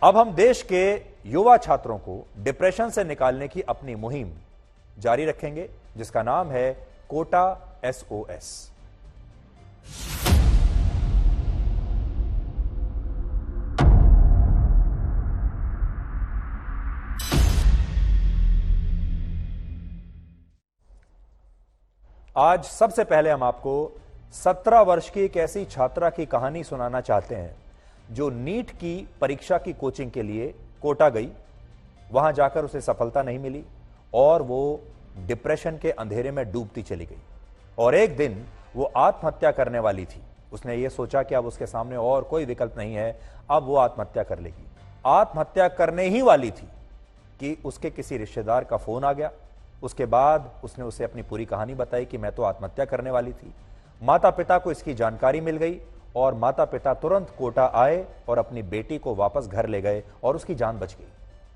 अब हम देश के युवा छात्रों को डिप्रेशन से निकालने की अपनी मुहिम जारी रखेंगे, जिसका नाम है कोटा SOS। आज सबसे पहले हम आपको 17 वर्ष की एक ऐसी छात्रा की कहानी सुनाना चाहते हैं जो नीट की परीक्षा की कोचिंग के लिए कोटा गई। वहां जाकर उसे सफलता नहीं मिली और वो डिप्रेशन के अंधेरे में डूबती चली गई और एक दिन वो आत्महत्या करने वाली थी। उसने ये सोचा कि अब उसके सामने और कोई विकल्प नहीं है, अब वो आत्महत्या कर लेगी। आत्महत्या करने ही वाली थी कि उसके किसी रिश्तेदार का फोन आ गया। उसके बाद उसने उसे अपनी पूरी कहानी बताई कि मैं तो आत्महत्या करने वाली थी। माता पिता को इसकी जानकारी मिल गई और माता पिता तुरंत कोटा आए और अपनी बेटी को वापस घर ले गए और उसकी जान बच गई।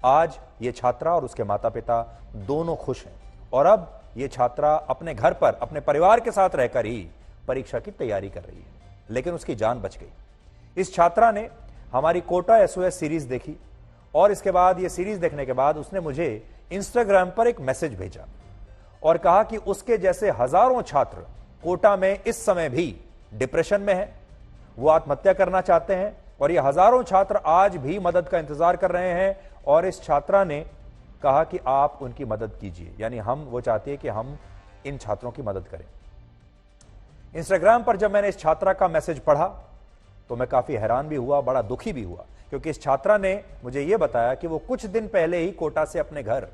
आज ये छात्रा और उसके माता पिता दोनों खुश हैं और अब ये छात्रा अपने घर पर अपने परिवार के साथ रहकर ही परीक्षा की तैयारी कर रही है, लेकिन उसकी जान बच गई। इस छात्रा ने हमारी कोटा SOS सीरीज देखी और इसके बाद ये सीरीज देखने के बाद उसने मुझे इंस्टाग्राम पर एक मैसेज भेजा और कहा कि उसके जैसे हजारों छात्र कोटा में इस समय भी डिप्रेशन में हैं, वो आत्महत्या करना चाहते हैं और ये हजारों छात्र आज भी मदद का इंतजार कर रहे हैं। और इस छात्रा ने कहा कि आप उनकी मदद कीजिए, यानी वो चाहती है कि हम इन छात्रों की मदद करें। इंस्टाग्राम पर जब मैंने इस छात्रा का मैसेज पढ़ा तो मैं काफी हैरान भी हुआ, बड़ा दुखी भी हुआ, क्योंकि इस छात्रा ने मुझे यह बताया कि वो कुछ दिन पहले ही कोटा से अपने घर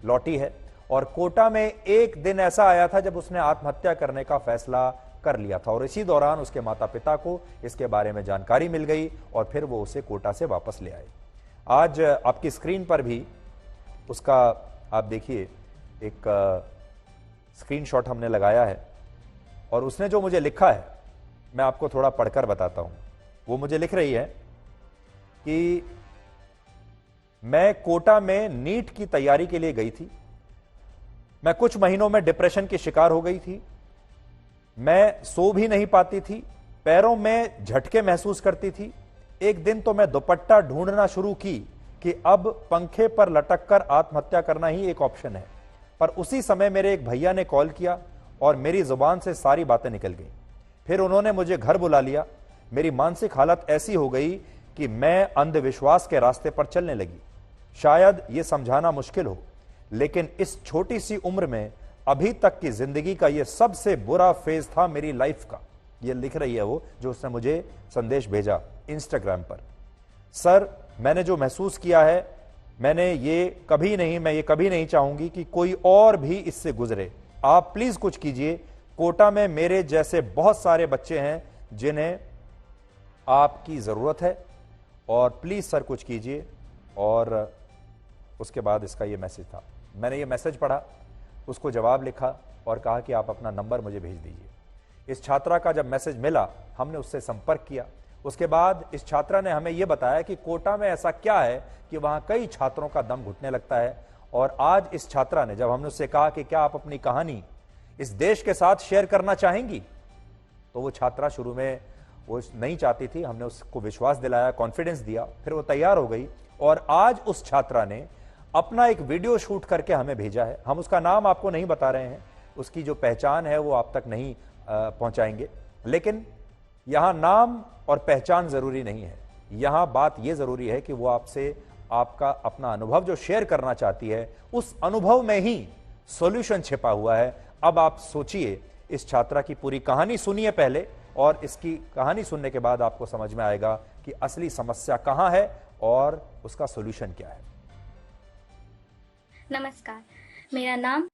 लौटी है और कोटा में एक दिन ऐसा आया था जब उसने आत्महत्या करने का फैसला कर लिया था और इसी दौरान उसके माता पिता को इसके बारे में जानकारी मिल गई और फिर वो उसे कोटा से वापस ले आए। आज आपकी स्क्रीन पर भी उसका आप देखिए एक स्क्रीनशॉट हमने लगाया है और उसने जो मुझे लिखा है मैं आपको थोड़ा पढ़कर बताता हूं। वो मुझे लिख रही है कि मैं कोटा में नीट की तैयारी के लिए गई थी। मैं कुछ महीनों में डिप्रेशन की शिकार हो गई थी। मैं सो भी नहीं पाती थी, पैरों में झटके महसूस करती थी। एक दिन तो मैं दुपट्टा ढूंढना शुरू की कि अब पंखे पर लटककर आत्महत्या करना ही एक ऑप्शन है, पर उसी समय मेरे एक भैया ने कॉल किया और मेरी जुबान से सारी बातें निकल गई। फिर उन्होंने मुझे घर बुला लिया। मेरी मानसिक हालत ऐसी हो गई कि मैं अंधविश्वास के रास्ते पर चलने लगी। शायद यह समझाना मुश्किल हो, लेकिन इस छोटी सी उम्र में अभी तक की जिंदगी का यह सबसे बुरा फेज था मेरी लाइफ का। यह लिख रही है वो, जो उसने मुझे संदेश भेजा इंस्टाग्राम पर। सर, मैंने जो महसूस किया है मैं ये कभी नहीं चाहूंगी कि कोई और भी इससे गुजरे। आप प्लीज कुछ कीजिए। कोटा में मेरे जैसे बहुत सारे बच्चे हैं जिन्हें आपकी जरूरत है और प्लीज सर कुछ कीजिए। और उसके बाद इसका ये मैसेज था। मैंने ये मैसेज पढ़ा, उसको जवाब लिखा और कहा कि आप अपना नंबर मुझे भेज दीजिए। इस छात्रा का जब मैसेज मिला हमने उससे संपर्क किया। उसके बाद इस छात्रा ने हमें यह बताया कि कोटा में ऐसा क्या है कि वहां कई छात्रों का दम घुटने लगता है। और आज इस छात्रा ने, जब हमने उससे कहा कि क्या आप अपनी कहानी इस देश के साथ शेयर करना चाहेंगी, तो वो छात्रा शुरू में वो नहीं चाहती थी। हमने उसको विश्वास दिलाया, कॉन्फिडेंस दिया, फिर वो तैयार हो गई और आज उस छात्रा ने अपना एक वीडियो शूट करके हमें भेजा है। हम उसका नाम आपको नहीं बता रहे हैं, उसकी जो पहचान है वो आप तक नहीं पहुंचाएंगे, लेकिन यहां नाम और पहचान जरूरी नहीं है। यहां बात यह जरूरी है कि वो आपसे आपका अपना अनुभव जो शेयर करना चाहती है, उस अनुभव में ही सॉल्यूशन छिपा हुआ है। अब आप सोचिए, इस छात्रा की पूरी कहानी सुनिए पहले, और इसकी कहानी सुनने के बाद आपको समझ में आएगा कि असली समस्या कहां है और उसका सॉल्यूशन क्या है। नमस्कार, मेरा नाम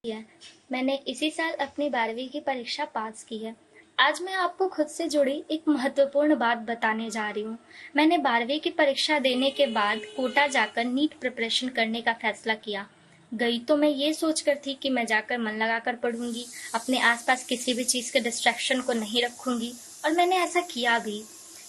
है। मैंने इसी साल अपनी 12वीं की परीक्षा पास की है। आज मैं आपको खुद से जुड़ी एक महत्वपूर्ण बात बताने जा रही हूँ। मैंने 12वीं की परीक्षा देने के बाद कोटा जाकर नीट प्रिपरेशन करने का फैसला किया। गई तो मैं ये सोचकर थी कि मैं जाकर मन लगाकर पढ़ूंगी, अपने आसपास किसी भी चीज़ के डिस्ट्रैक्शन को नहीं रखूंगी, और मैंने ऐसा किया भी।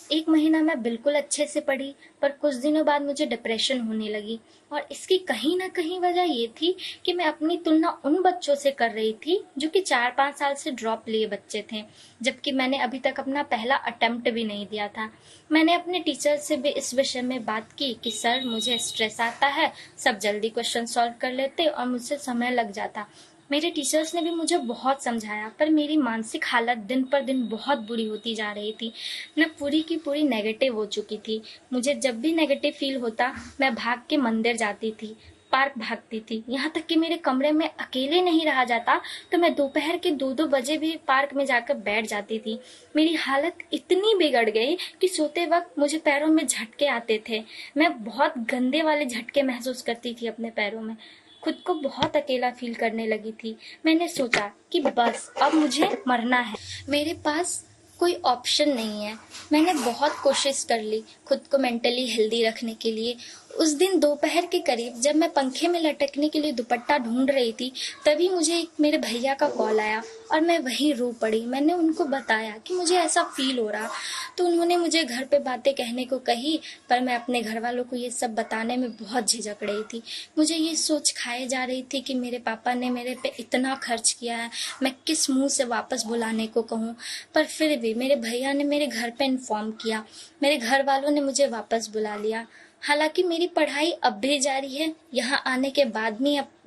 एक महीना मैं बिल्कुल अच्छे से पढ़ी, पर कुछ दिनों बाद मुझे डिप्रेशन होने लगी और इसकी कहीं ना कहीं वजह ये थी कि मैं अपनी तुलना उन बच्चों से कर रही थी जो कि 4-5 साल से ड्रॉप लिए बच्चे थे, जबकि मैंने अभी तक अपना पहला अटेम्प्ट भी नहीं दिया था। मैंने अपने टीचर से भी इस विषय में बात की कि सर मुझे स्ट्रेस आता है, सब जल्दी क्वेश्चन सॉल्व कर लेते और मुझसे समय लग जाता। मेरे टीचर्स ने भी मुझे बहुत समझाया, पर मेरी मानसिक हालत दिन पर दिन बहुत बुरी होती जा रही थी। मैं पूरी की पूरी नेगेटिव हो चुकी थी। मुझे जब भी नेगेटिव फील होता, मैं भाग के मंदिर जाती थी, पार्क भागती थी, यहाँ तक कि मेरे कमरे में अकेले नहीं रहा जाता तो मैं दोपहर के 2-2 बजे भी पार्क में जाकर बैठ जाती थी। मेरी हालत इतनी बिगड़ गई कि सोते वक्त मुझे पैरों में झटके आते थे। मैं बहुत गंदे वाले झटके महसूस करती थी अपने पैरों में। खुद को बहुत अकेला फील करने लगी थी। मैंने सोचा कि बस अब मुझे मरना है, मेरे पास कोई ऑप्शन नहीं है। मैंने बहुत कोशिश कर ली खुद को मेंटली हेल्दी रखने के लिए। उस दिन दोपहर के करीब जब मैं पंखे में लटकने के लिए दुपट्टा ढूंढ रही थी, तभी मुझे एक मेरे भैया का कॉल आया और मैं वहीं रो पड़ी। मैंने उनको बताया कि मुझे ऐसा फील हो रहा, तो उन्होंने मुझे घर पे बातें कहने को कही, पर मैं अपने घर वालों को ये सब बताने में बहुत झिझक रही थी। मुझे ये सोच खाए जा रही थी कि मेरे पापा ने मेरे पे इतना खर्च किया है, मैं किस मुंह से वापस बुलाने को कहूँ। पर फिर भी मेरे भैया ने मेरे घर पे इन्फॉर्म किया, मेरे घर वालों ने मुझे वापस बुला लिया। हालांकि मेरी पढ़ाई अब भी जारी है, यहाँ आने के बाद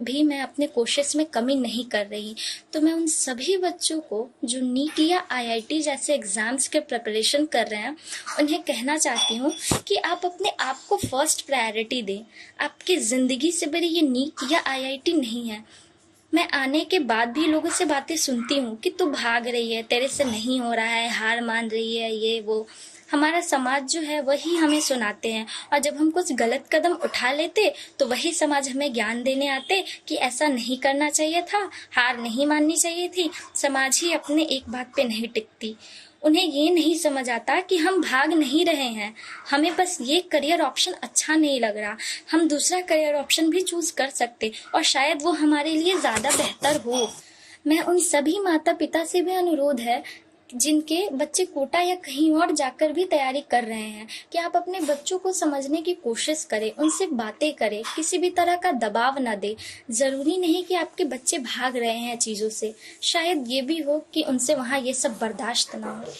भी मैं अपने कोशिश में कमी नहीं कर रही। तो मैं उन सभी बच्चों को जो नीट या आईआईटी जैसे एग्जाम्स के प्रिपरेशन कर रहे हैं, उन्हें कहना चाहती हूँ कि आप अपने आप को फर्स्ट प्रायोरिटी दें। आपकी ज़िंदगी से बड़ी ये नीट या आईआईटी नहीं है। मैं आने के बाद भी लोगों से बातें सुनती हूँ कि तू भाग रही है, तेरे से नहीं हो रहा है, हार मान रही है, ये वो। हमारा समाज जो है वही हमें सुनाते हैं, और जब हम कुछ गलत कदम उठा लेते तो वही समाज हमें ज्ञान देने आते कि ऐसा नहीं करना चाहिए था, हार नहीं माननी चाहिए थी। समाज ही अपने एक बात पे नहीं टिकती। उन्हें ये नहीं समझ आता कि हम भाग नहीं रहे हैं, हमें बस ये करियर ऑप्शन अच्छा नहीं लग रहा। हम दूसरा करियर ऑप्शन भी चूज कर सकते और शायद वो हमारे लिए ज्यादा बेहतर हो। मैं उन सभी माता पिता से भी अनुरोध है जिनके बच्चे कोटा या कहीं और जाकर भी तैयारी कर रहे हैं कि आप अपने बच्चों को समझने की कोशिश करें, उनसे बातें करें, किसी भी तरह का दबाव ना दें। जरूरी नहीं कि आपके बच्चे भाग रहे हैं चीजों से, शायद ये भी हो कि उनसे वहाँ ये सब बर्दाश्त ना हो।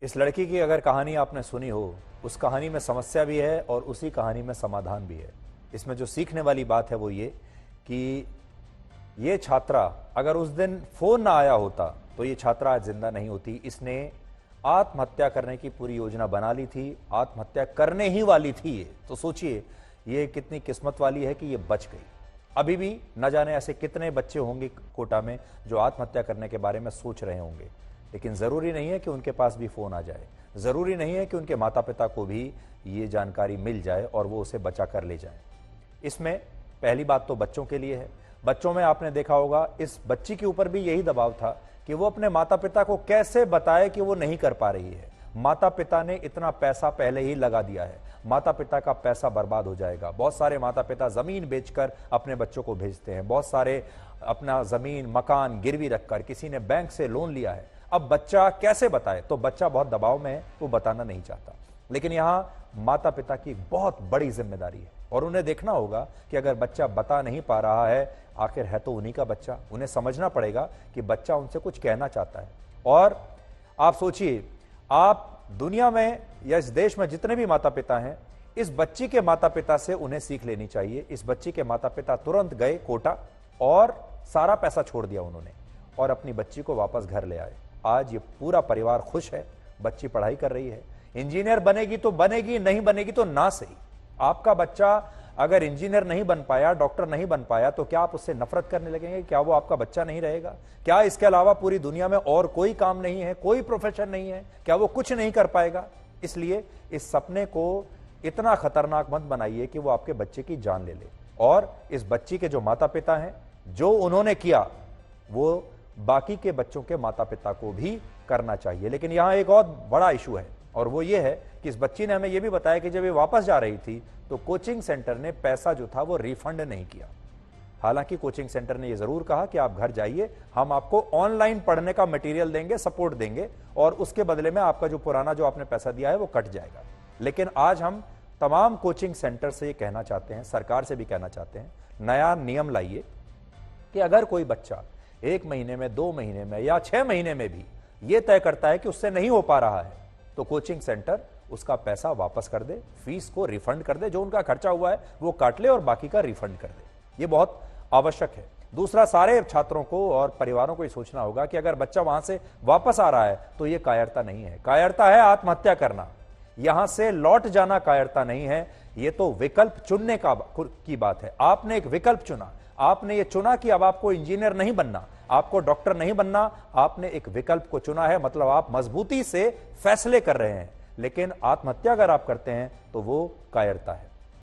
इस लड़की की अगर कहानी आपने सुनी हो, उस कहानी में समस्या भी है और उसी कहानी में समाधान भी है। इसमें जो सीखने वाली बात है वो ये कि ये छात्रा अगर उस दिन फोन ना आया होता तो ये छात्रा आज जिंदा नहीं होती। इसने आत्महत्या करने की पूरी योजना बना ली थी, आत्महत्या करने ही वाली थी ये। तो सोचिए ये कितनी किस्मत वाली है कि ये बच गई। अभी भी न जाने ऐसे कितने बच्चे होंगे कोटा में जो आत्महत्या करने के बारे में सोच रहे होंगे, लेकिन जरूरी नहीं है कि उनके पास भी फोन आ जाए, जरूरी नहीं है कि उनके माता पिता को भी ये जानकारी मिल जाए और वो उसे बचा कर ले जाए। इसमें पहली बात तो बच्चों के लिए है। बच्चों में आपने देखा होगा इस बच्ची के ऊपर भी यही दबाव था कि वो अपने माता पिता को कैसे बताए कि वो नहीं कर पा रही है। माता पिता ने इतना पैसा पहले ही लगा दिया है, माता पिता का पैसा बर्बाद हो जाएगा। बहुत सारे माता पिता जमीन बेचकर अपने बच्चों को भेजते हैं, बहुत सारे अपना जमीन मकान गिरवी रखकर, किसी ने बैंक से लोन लिया है। अब बच्चा कैसे बताए? तो बच्चा बहुत दबाव में है, वो बताना नहीं चाहता। लेकिन यहां माता पिता की बहुत बड़ी जिम्मेदारी है और उन्हें देखना होगा कि अगर बच्चा बता नहीं पा रहा है, आखिर है तो उन्हीं का बच्चा, उन्हें समझना पड़ेगा कि बच्चा उनसे कुछ कहना चाहता है। और आप सोचिए, आप दुनिया में या इस देश में जितने भी माता पिता हैं, इस बच्ची के माता पिता से उन्हें सीख लेनी चाहिए। इस बच्ची के माता पिता तुरंत गए कोटा और सारा पैसा छोड़ दिया उन्होंने और अपनी बच्ची को वापस घर ले आए। आज ये पूरा परिवार खुश है, बच्ची पढ़ाई कर रही है, इंजीनियर बनेगी तो बनेगी, नहीं बनेगी तो ना सही। आपका बच्चा अगर इंजीनियर नहीं बन पाया, डॉक्टर नहीं बन पाया, तो क्या आप उससे नफरत करने लगेंगे? क्या वो आपका बच्चा नहीं रहेगा? क्या इसके अलावा पूरी दुनिया में और कोई काम नहीं है, कोई प्रोफेशन नहीं है? क्या वो कुछ नहीं कर पाएगा? इसलिए इस सपने को इतना खतरनाक मत बनाइए कि वो आपके बच्चे की जान ले ले। और इस बच्ची के जो माता पिता हैं, जो उन्होंने किया वो बाकी के बच्चों के माता पिता को भी करना चाहिए। लेकिन यहां एक और बड़ा इशू है और वो ये है कि इस बच्ची ने हमें यह भी बताया कि जब ये वापस जा रही थी तो कोचिंग सेंटर ने पैसा जो था वो रिफंड नहीं किया। हालांकि कोचिंग सेंटर ने यह जरूर कहा कि आप घर जाइए, हम आपको ऑनलाइन पढ़ने का मटेरियल देंगे, सपोर्ट देंगे, और उसके बदले में आपका जो पुराना जो आपने पैसा दिया है वो कट जाएगा। लेकिन आज हम तमाम कोचिंग सेंटर से ये कहना चाहते हैं, सरकार से भी कहना चाहते हैं, नया नियम लाइए कि अगर कोई बच्चा 1 महीने में, 2 महीने में या 6 महीने में भी ये तय करता है कि उससे नहीं हो पा रहा है, तो कोचिंग सेंटर उसका पैसा वापस कर दे, फीस को रिफंड कर दे, जो उनका खर्चा हुआ है वो काट ले और बाकी का रिफंड कर दे। ये बहुत आवश्यक है। दूसरा, सारे छात्रों को और परिवारों को ये सोचना होगा कि अगर बच्चा वहां से वापस आ रहा है तो ये कायरता नहीं है। कायरता है आत्महत्या करना, यहां से लौट जाना कायरता नहीं है। ये तो विकल्प चुनने की बात है। आपने एक विकल्प चुना, आपने ये चुना कि अब आपको इंजीनियर नहीं बनना, आपको डॉक्टर नहीं बनना, आपने एक विकल्प को चुना है, मतलब आप मजबूती से फैसले कर रहे हैं। लेकिन आत्महत्या अगर आप करते हैं तो वो कायरता है।